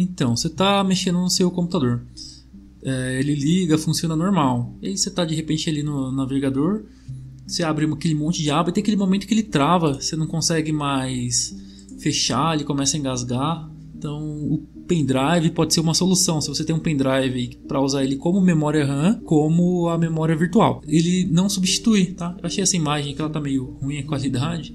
Então, você está mexendo no seu computador. Ele liga, funciona normal. E aí você está de repente ali no navegador, você abre aquele monte de aba e tem aquele momento que ele trava, você não consegue mais fechar, ele começa a engasgar. Então o pendrive pode ser uma solução. Se você tem um pendrive para usar ele como memória RAM, como a memória virtual, ele não substitui, tá? Eu achei essa imagem que ela tá meio ruim a qualidade.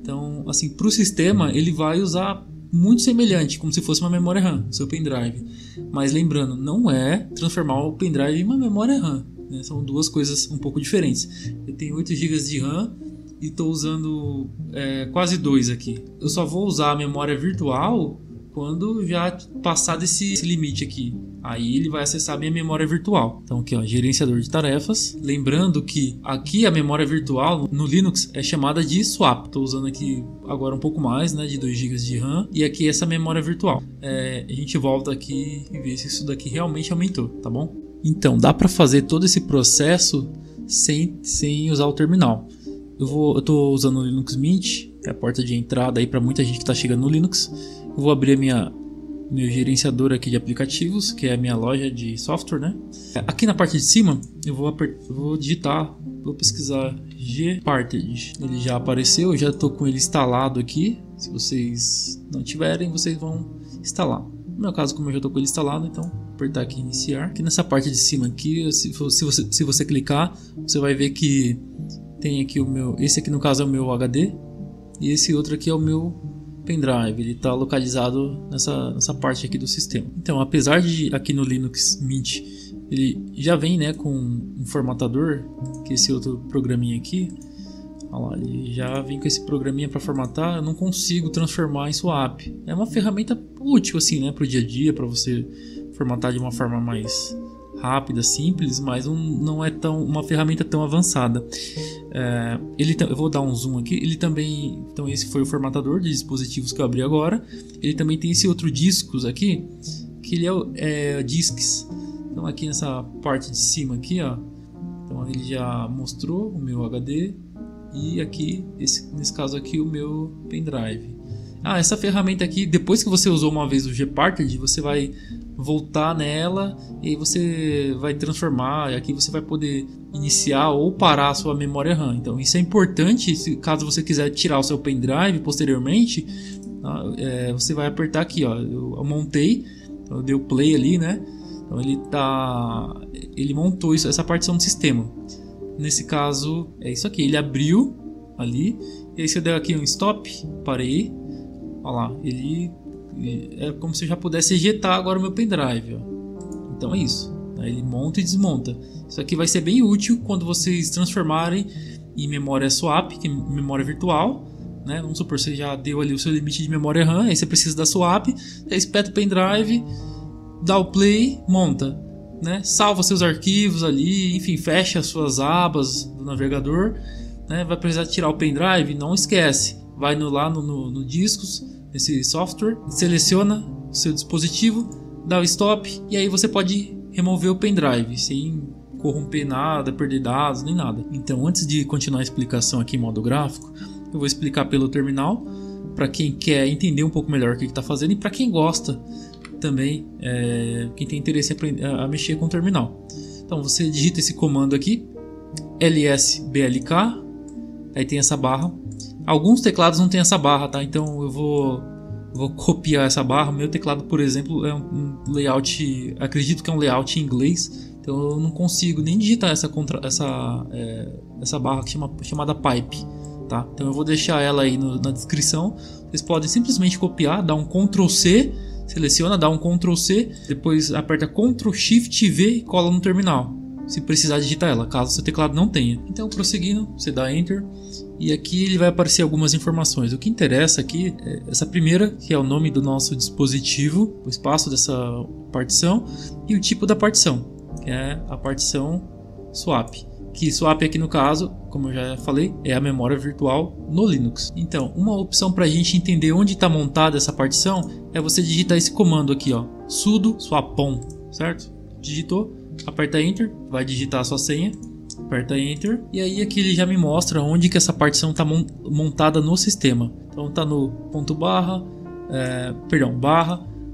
Então, assim, para o sistema ele vai usar muito semelhante, como se fosse uma memória RAM, seu pendrive. Mas lembrando, não é transformar o pendrive em uma memória RAM, né? São duas coisas um pouco diferentes. Eu tenho 8 GB de RAM e estou usando quase 2 aqui. Eu só vou usar a memória virtual quando já passar desse limite aqui. Aí ele vai acessar a minha memória virtual. Então aqui, ó, gerenciador de tarefas. Lembrando que aqui a memória virtual no Linux é chamada de swap. Estou usando aqui agora um pouco mais, né, de 2 GB de RAM. E aqui essa memória virtual. A gente volta aqui e vê se isso daqui realmente aumentou, tá bom? Então dá para fazer todo esse processo sem usar o terminal. Eu estou usando o Linux Mint, é a porta de entrada aí para muita gente que está chegando no Linux. Eu vou abrir meu gerenciador aqui de aplicativos, que é a minha loja de software, né? Aqui na parte de cima eu vou digitar, vou pesquisar Gparted. Ele já apareceu, eu já estou com ele instalado aqui. Se vocês não tiverem, vocês vão instalar. No meu caso, como eu já estou com ele instalado, então apertar aqui iniciar. Aqui nessa parte de cima aqui, se você clicar, você vai ver que tem aqui esse aqui no caso é o meu HD e esse outro aqui é o meu pendrive. Ele está localizado nessa parte aqui do sistema. Então, apesar de aqui no Linux Mint ele já vem, né, com um formatador, que esse outro programinha aqui, olha lá, ele já vem com esse programinha para formatar. Eu não consigo transformar em swap. É uma ferramenta útil assim, né, para o dia a dia, para você formatar de uma forma mais rápida, simples, mas não é uma ferramenta tão avançada. Eu vou dar um zoom aqui. Ele também, então esse foi o formatador de dispositivos que eu abri agora. Ele também tem esse outro discos aqui, que ele é disks. Então aqui nessa parte de cima aqui, ó, então ele já mostrou o meu HD e aqui nesse caso aqui o meu pendrive. Essa ferramenta aqui, depois que você usou uma vez o Gparted, você vai voltar nela e aí você vai transformar, e aqui você vai poder iniciar ou parar a sua memória RAM. Então isso é importante, caso você quiser tirar o seu pendrive posteriormente, você vai apertar aqui, ó, eu montei, então eu dei o play ali, né? Então ele montou essa partição do sistema. Nesse caso é isso aqui, ele abriu ali, e aí se eu der aqui um stop, parei, olha lá, é como se eu já pudesse ejetar agora o meu pendrive, ó. Então é isso, né? Ele monta e desmonta. Isso aqui vai ser bem útil quando vocês transformarem em memória swap, que é memória virtual, né? Vamos supor, você já deu ali o seu limite de memória RAM, aí você precisa da swap, você espeta o pendrive, dá o play, monta, né? Salva seus arquivos ali, enfim, fecha as suas abas do navegador, né? Vai precisar tirar o pendrive, não esquece, vai lá no discos, nesse software, seleciona o seu dispositivo, dá o stop e aí você pode remover o pendrive sem corromper nada, perder dados, nem nada. Então, antes de continuar a explicação aqui em modo gráfico, eu vou explicar pelo terminal para quem quer entender um pouco melhor o que está fazendo e para quem gosta também, quem tem interesse em aprender a mexer com o terminal. Então, você digita esse comando aqui, lsblk, aí tem essa barra. Alguns teclados não tem essa barra, tá? Então eu vou copiar essa barra. Meu teclado, por exemplo, é um layout, acredito que é um layout em inglês, então eu não consigo nem digitar essa barra chamada pipe, tá? Então eu vou deixar ela aí na descrição. Vocês podem simplesmente copiar, dar um Ctrl C, seleciona, dá um Ctrl C, depois aperta Ctrl Shift V e cola no terminal, se precisar digitar ela, caso seu teclado não tenha. Então, prosseguindo, você dá Enter e aqui ele vai aparecer algumas informações. O que interessa aqui é essa primeira, que é o nome do nosso dispositivo, o espaço dessa partição e o tipo da partição, que é a partição swap. Que swap aqui no caso, como eu já falei, é a memória virtual no Linux. Então, uma opção para a gente entender onde está montada essa partição é você digitar esse comando aqui, ó, sudo swapon, certo? Digitou, aperta Enter, vai digitar a sua senha, aperta Enter e aí aqui ele já me mostra onde que essa partição está montada no sistema. Então está no ponto barra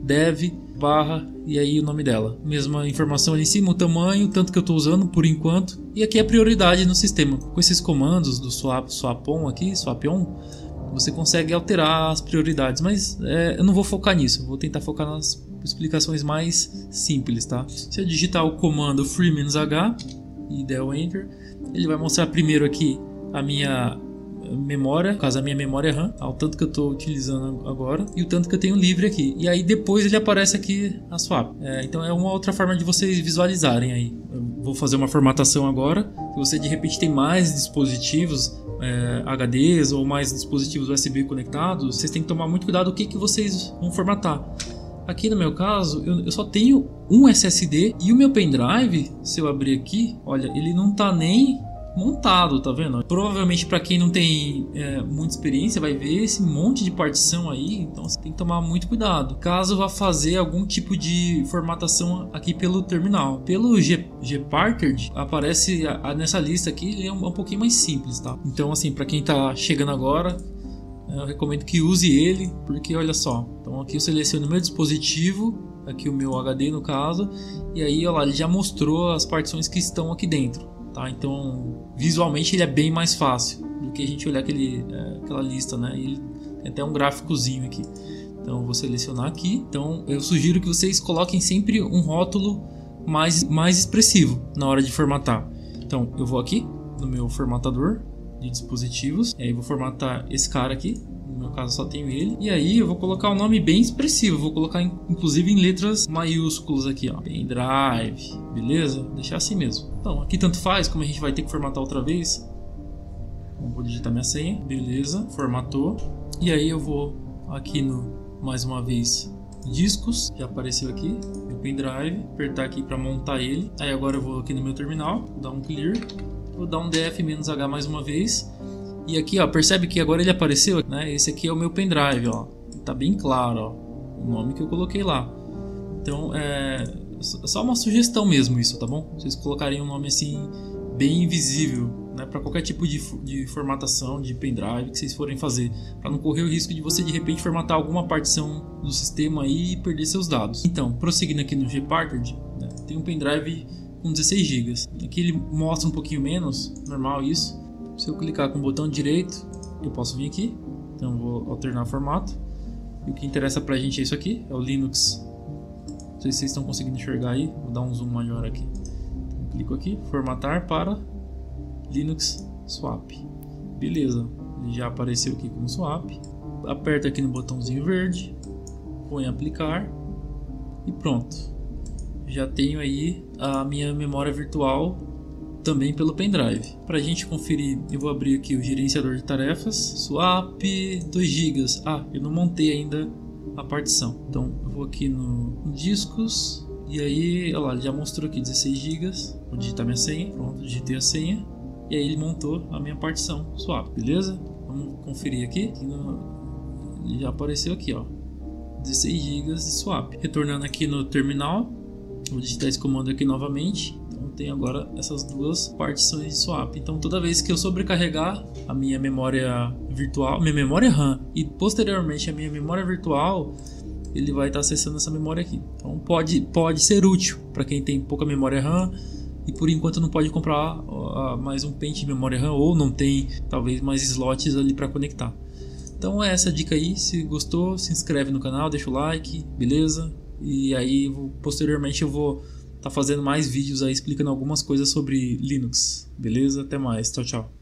dev barra e aí o nome dela. Mesma informação ali em cima, o tamanho, tanto que eu estou usando por enquanto. E aqui é a prioridade no sistema. Com esses comandos do swap-on aqui, swap-on, você consegue alterar as prioridades, mas eu não vou focar nisso, vou tentar focar nas explicações mais simples, tá? Se eu digitar o comando free-h e der o enter, ele vai mostrar primeiro aqui a minha memória, no caso a minha memória RAM, o tanto que eu estou utilizando agora e o tanto que eu tenho livre aqui. E aí depois ele aparece aqui a swap. Então é uma outra forma de vocês visualizarem aí. Eu vou fazer uma formatação agora. Se você de repente tem mais dispositivos HDs ou mais dispositivos USB conectados, vocês têm que tomar muito cuidado o que vocês vão formatar. Aqui no meu caso, eu só tenho um SSD e o meu pendrive, se eu abrir aqui, olha, ele não está nem montado, tá vendo? Provavelmente para quem não tem muita experiência vai ver esse monte de partição aí, então você tem que tomar muito cuidado caso vá fazer algum tipo de formatação aqui pelo terminal. Pelo Gparted aparece nessa lista aqui, ele é um pouquinho mais simples, tá? Então assim, para quem tá chegando agora, eu recomendo que use ele, porque olha só, então aqui eu seleciono o meu dispositivo, aqui o meu HD no caso, e aí olha lá, ele já mostrou as partições que estão aqui dentro. Tá, então visualmente ele é bem mais fácil do que a gente olhar aquela lista, né? E ele tem até um gráficozinho aqui. Então eu vou selecionar aqui. Então eu sugiro que vocês coloquem sempre um rótulo mais expressivo na hora de formatar. Então eu vou aqui no meu formatador de dispositivos, e aí vou formatar esse cara aqui. No meu caso só tenho ele. E aí eu vou colocar um nome bem expressivo. Vou colocar inclusive em letras maiúsculas aqui, ó. Pendrive, beleza? Vou deixar assim mesmo. Então aqui tanto faz, como a gente vai ter que formatar outra vez. Então, vou digitar minha senha, beleza? Formatou. E aí eu vou aqui mais uma vez, discos. Já apareceu aqui, meu pendrive. Apertar aqui para montar ele. Aí agora eu vou aqui no meu terminal, dar um clear. Vou dar um df-h mais uma vez. E aqui, ó, percebe que agora ele apareceu, né? Esse aqui é o meu pendrive, ó. Tá bem claro, ó, o nome que eu coloquei lá. Então, é só uma sugestão mesmo isso, tá bom? Vocês colocarem um nome assim, bem visível, né? Para qualquer tipo de formatação de pendrive que vocês forem fazer. Para não correr o risco de você, de repente, formatar alguma partição do sistema aí e perder seus dados. Então, prosseguindo aqui no Gparted, né? Tem um pendrive com 16 GB. Aqui ele mostra um pouquinho menos, normal isso. Se eu clicar com o botão direito, eu posso vir aqui. Então eu vou alternar o formato. E o que interessa pra gente é isso aqui, é o Linux. Não sei se vocês estão conseguindo enxergar aí. Vou dar um zoom maior aqui. Então, clico aqui, formatar para Linux Swap. Beleza, ele já apareceu aqui como swap. Aperta aqui no botãozinho verde, põe aplicar e pronto. Já tenho aí a minha memória virtual também pelo pendrive. Para a gente conferir, eu vou abrir aqui o gerenciador de tarefas, swap 2 GB. Eu não montei ainda a partição. Então eu vou aqui no discos e aí, olha lá, ele já mostrou aqui 16 GB. Vou digitar minha senha, pronto, digitei a senha e aí ele montou a minha partição swap, beleza? Vamos conferir aqui. Ele já apareceu aqui, ó, 16 GB de swap. Retornando aqui no terminal, vou digitar esse comando aqui novamente. Tem agora essas duas partições de swap. Então toda vez que eu sobrecarregar a minha memória virtual, minha memória RAM e posteriormente a minha memória virtual, ele vai estar acessando essa memória aqui. Então pode ser útil para quem tem pouca memória RAM e por enquanto não pode comprar mais um pente de memória RAM ou não tem talvez mais slots ali para conectar. Então é essa dica aí. Se gostou, se inscreve no canal, deixa o like, beleza? E aí posteriormente eu vou tá fazendo mais vídeos aí explicando algumas coisas sobre Linux, beleza? Até mais, tchau, tchau.